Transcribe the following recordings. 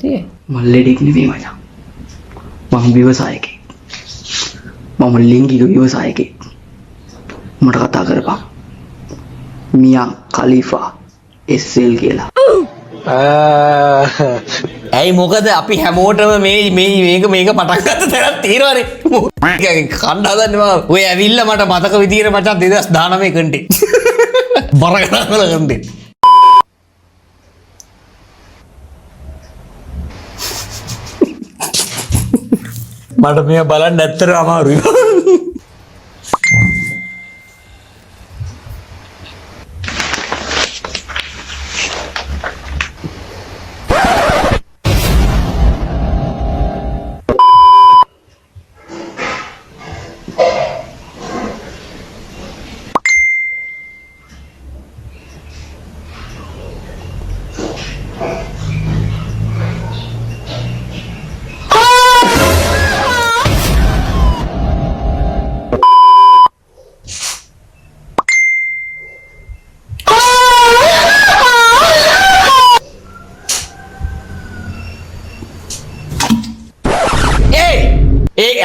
තියෙන්නේ? මම ලෙඩෙක් නෙවෙයි මචං. මම ව්‍යවසායකෙක්. මම ලිංගික ව්‍යවසායකෙක්. මට කතා කරපන්. මියා khalifa SL කියලා. ඇයි මොකද අපි හැමෝටම මේක පටන් ගත්ත තැනක් තියෙනවනේ. කන්න හදන්නේ මම. ඔය ඇවිල්ලා මට මතක විදියට මචං 2019 කන්ටේ. බර ගණන් වල කන්ටේ. මට මේ බලන්න ඇත්තටම අමාරුයි.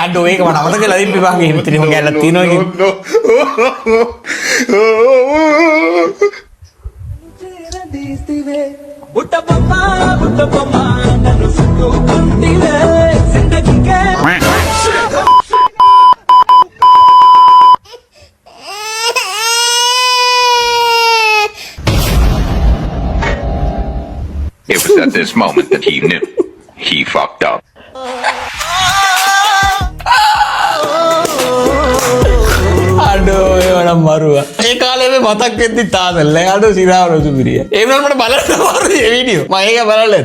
අඩෝ ඒක මට අමතක වෙලා ඉන්න විභාගෙ එහෙම ඉතින් ගෑල්ලක් තියෙනවා කියන්නේ. It was at this moment that he knew he fucked up. අඩෝ ඒවනම් මරුවා. ඒ කාලේ මේ මතක් වෙද්දි තාදල්ල. අඩෝ සිරාව රොසුපිරිය. ඒ වුණාට මට බලන්න අමාරුයි මේ වීඩියෝ. මම ඒක බලලා